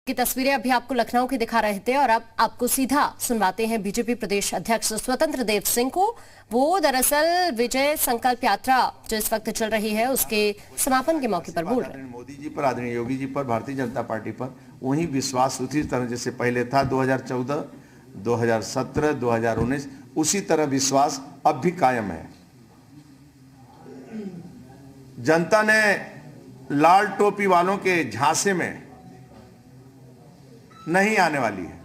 की तस्वीरें अभी आपको लखनऊ की दिखा रहे थे और अब आपको सीधा सुनवाते हैं बीजेपी प्रदेश अध्यक्ष स्वतंत्र देव सिंह को। वो दरअसल विजय संकल्प यात्रा जो इस वक्त चल रही है उसके समापन के मौके पर बोल रहे हैं। मोदी जी पर, आदरणीय योगी जी पर, भारतीय जनता पार्टी पर वही विश्वास उसी तरह जैसे पहले था 2014, 2017, 2019 उसी तरह विश्वास अब भी कायम है। जनता ने लाल टोपी वालों के झांसे में नहीं आने वाली है।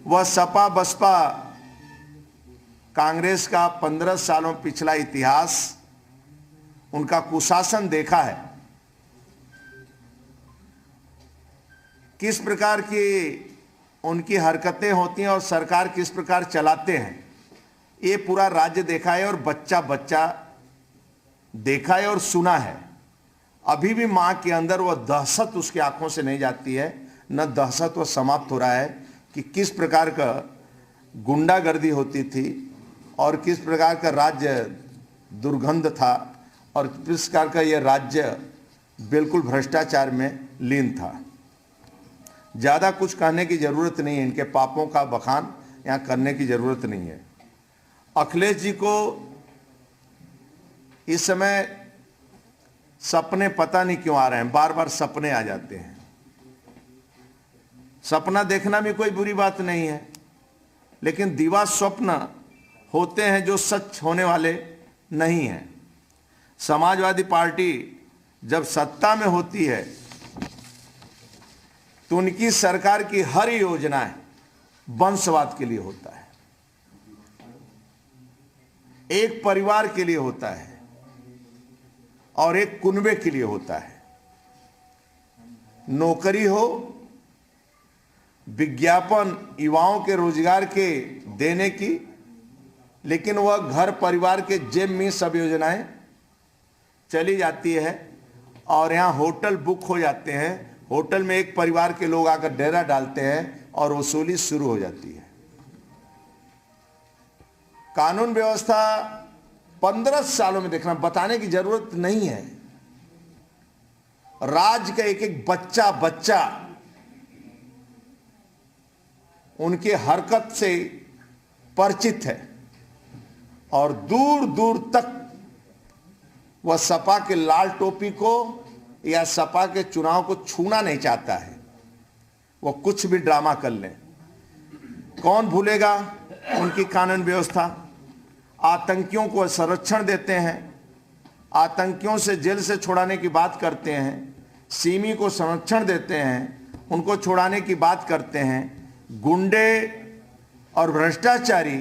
वह सपा बसपा कांग्रेस का 15 सालों पिछला इतिहास, उनका कुशासन देखा है, किस प्रकार की उनकी हरकतें होती हैं और सरकार किस प्रकार चलाते हैं, ये पूरा राज्य देखा है और बच्चा बच्चा देखा है और सुना है। अभी भी मां के अंदर वह दहशत उसकी आंखों से नहीं जाती है, न दहशत वह समाप्त हो रहा है कि किस प्रकार का गुंडागर्दी होती थी और किस प्रकार का राज्य दुर्गंध था और किस प्रकार का यह राज्य बिल्कुल भ्रष्टाचार में लीन था। ज़्यादा कुछ कहने की ज़रूरत नहीं है, इनके पापों का बखान यहाँ करने की ज़रूरत नहीं है। अखिलेश जी को इस समय सपने पता नहीं क्यों आ रहे हैं, बार बार सपने आ जाते हैं। सपना देखना भी कोई बुरी बात नहीं है, लेकिन दिवा स्वप्न होते हैं जो सच होने वाले नहीं हैं। समाजवादी पार्टी जब सत्ता में होती है तो उनकी सरकार की हर योजनाएं वंशवाद के लिए होता है, एक परिवार के लिए होता है और एक कुनबे के लिए होता है। नौकरी हो, विज्ञापन युवाओं के रोजगार के देने की, लेकिन वह घर परिवार के जेब में सब योजनाएं चली जाती है और यहाँ होटल बुक हो जाते हैं। होटल में एक परिवार के लोग आकर डेरा डालते हैं और वसूली शुरू हो जाती है। कानून व्यवस्था 15 सालों में देखना, बताने की जरूरत नहीं है। राज्य का एक एक बच्चा बच्चा उनके हरकत से परिचित है और दूर दूर तक वह सपा के लाल टोपी को या सपा के चुनाव को छूना नहीं चाहता है। वह कुछ भी ड्रामा कर लें, कौन भूलेगा उनकी कानून व्यवस्था। आतंकियों को संरक्षण देते हैं, आतंकियों से जेल से छुड़ाने की बात करते हैं, सिमी को संरक्षण देते हैं, उनको छुड़ाने की बात करते हैं। गुंडे और भ्रष्टाचारी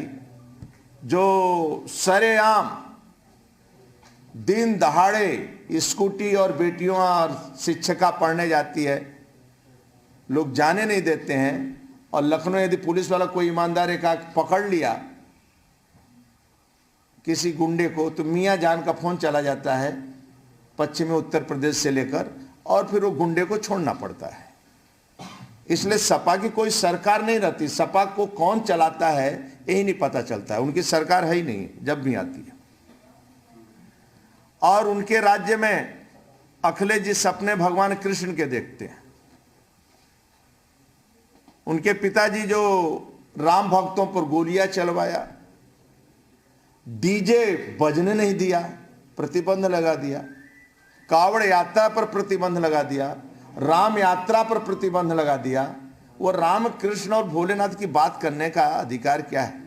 जो सरेआम दिन दहाड़े स्कूटी और बेटियों और शिक्षिका पढ़ने जाती है, लोग जाने नहीं देते हैं। और लखनऊ यदि पुलिस वाला कोई ईमानदार एक पकड़ लिया किसी गुंडे को, तो मियाँ जान का फोन चला जाता है पश्चिमी उत्तर प्रदेश से लेकर, और फिर वो गुंडे को छोड़ना पड़ता है। इसलिए सपा की कोई सरकार नहीं रहती, सपा को कौन चलाता है यही नहीं पता चलता है। उनकी सरकार है ही नहीं जब भी आती है। और उनके राज्य में अखिलेश जी सपने भगवान कृष्ण के देखते हैं। उनके पिताजी जो राम भक्तों पर गोलियां चलवाया, डीजे बजने नहीं दिया, प्रतिबंध लगा दिया, कावड़ यात्रा पर प्रतिबंध लगा दिया, राम यात्रा पर प्रतिबंध लगा दिया, वो राम कृष्ण और भोलेनाथ की बात करने का अधिकार क्या है?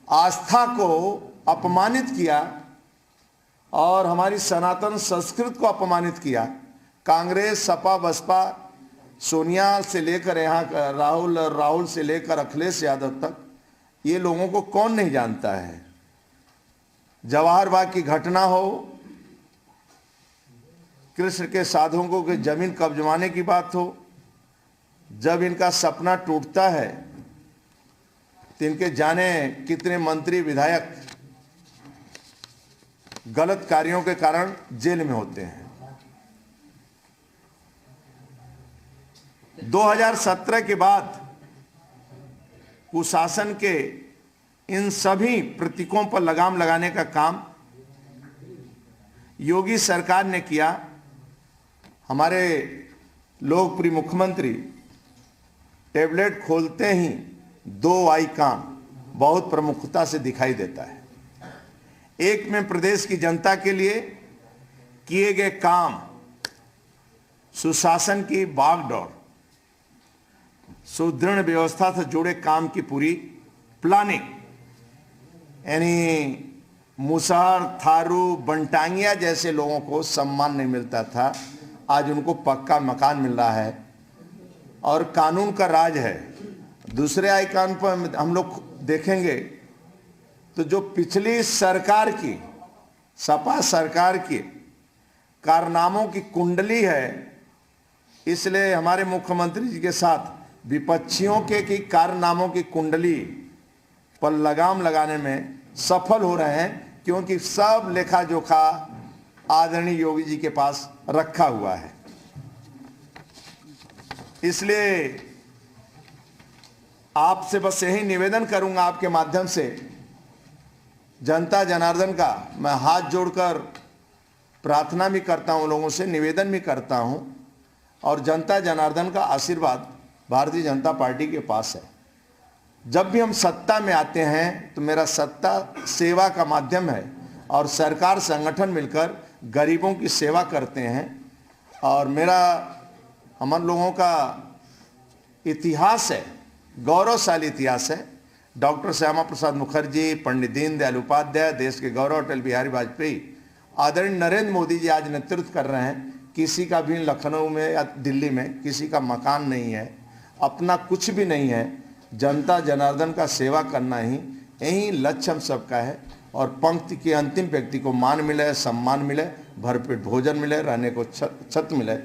आस्था को अपमानित किया और हमारी सनातन संस्कृति को अपमानित किया। कांग्रेस, सपा, बसपा, सोनिया से लेकर यहाँ राहुल से लेकर अखिलेश यादव तक, ये लोगों को कौन नहीं जानता है। जवाहर बाग की घटना हो, कृष्ण के साधुओं के जमीन कब्जवाने की बात हो, जब इनका सपना टूटता है तो इनके जाने कितने मंत्री विधायक गलत कार्यों के कारण जेल में होते हैं। 2017 के बाद कुशासन के इन सभी प्रतीकों पर लगाम लगाने का काम योगी सरकार ने किया। हमारे लोकप्रिय मुख्यमंत्री टेबलेट खोलते ही दो आइकॉन बहुत प्रमुखता से दिखाई देता है। एक में प्रदेश की जनता के लिए किए गए काम, सुशासन की बागडोर, सुदृढ़ व्यवस्था से जुड़े काम की पूरी प्लानिंग, यानी मुसहर, थारू, बनटांगिया जैसे लोगों को सम्मान नहीं मिलता था, आज उनको पक्का मकान मिल रहा है और कानून का राज है। दूसरे आइकॉन पर हम लोग देखेंगे तो जो पिछली सरकार की, सपा सरकार की कारनामों की कुंडली है, इसलिए हमारे मुख्यमंत्री जी के साथ विपक्षियों के की कारनामों की कुंडली पर लगाम लगाने में सफल हो रहे हैं, क्योंकि सब लेखा जोखा आदरणीय योगी जी के पास रखा हुआ है। इसलिए आपसे बस यही निवेदन करूंगा, आपके माध्यम से जनता जनार्दन का मैं हाथ जोड़कर प्रार्थना भी करता हूं, लोगों से निवेदन भी करता हूं, और जनता जनार्दन का आशीर्वाद भारतीय जनता पार्टी के पास है। जब भी हम सत्ता में आते हैं तो मेरा सत्ता सेवा का माध्यम है, और सरकार संगठन मिलकर गरीबों की सेवा करते हैं। और मेरा, हम लोगों का इतिहास है, गौरवशाली इतिहास है। डॉक्टर श्यामा प्रसाद मुखर्जी, पंडित दीनदयाल उपाध्याय, देश के गौरव अटल बिहारी वाजपेयी, आदरणीय नरेंद्र मोदी जी आज नेतृत्व कर रहे हैं। किसी का भी लखनऊ में या दिल्ली में किसी का मकान नहीं है, अपना कुछ भी नहीं है, जनता जनार्दन का सेवा करना ही यही लक्ष्य हम सबका है। और पंक्ति के अंतिम व्यक्ति को मान मिले, सम्मान मिले, भरपेट भोजन मिले, रहने को छत मिले,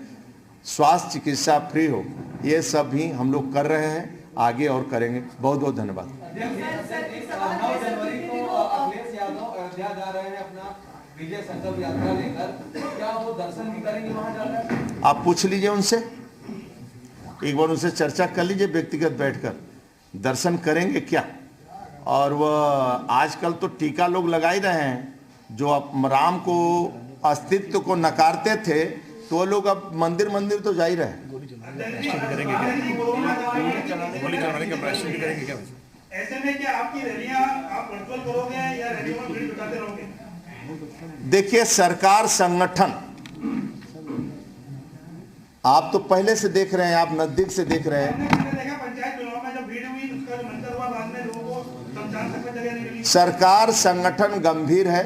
स्वास्थ्य चिकित्सा फ्री हो, ये सब भी हम लोग कर रहे हैं, आगे और करेंगे। बहुत बहुत धन्यवाद। 9 जनवरी को अखिलेश यादव अयोध्या जा रहे हैं अपना विजय संकल्प यात्रा लेकर, क्या वो दर्शन भी करेंगे वहां जाकर? आप पूछ लीजिए उनसे, एक बार उनसे चर्चा कर लीजिए व्यक्तिगत बैठकर, दर्शन करेंगे क्या। और वह आजकल तो टीका लोग लगा ही रहे हैं, जो अब राम को अस्तित्व को नकारते थे तो वो लोग अब मंदिर मंदिर तो जा ही रहे हैं। ऐसे में क्या आपकी रैलियां आप वर्चुअल करोगे या रैलियों में भीड़ जुटाते रहोगे? देखिए, सरकार संगठन आप तो पहले से देख रहे हैं, आप नजदीक से देख रहे हैं। मैंने देखा पंचायत चुनाव में जब भीड़ हुई उसका जो मंजर हुआ, बाद में लोगों को समझाने तक जगह नहीं मिली। सरकार संगठन गंभीर है,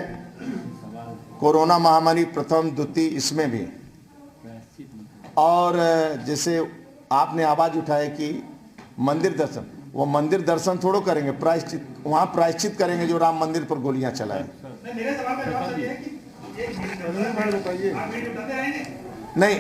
कोरोना महामारी प्रथम द्वितीय इसमें भी। और जैसे आपने आवाज उठाया कि मंदिर दर्शन, वो मंदिर दर्शन थोड़ो करेंगे, प्रायश्चित वहां प्रायश्चित करेंगे जो राम मंदिर पर गोलियां चलाए। मेरे सवाल का जवाब ये है कि आप भीड़ जुटाते रहेंगे? नहीं,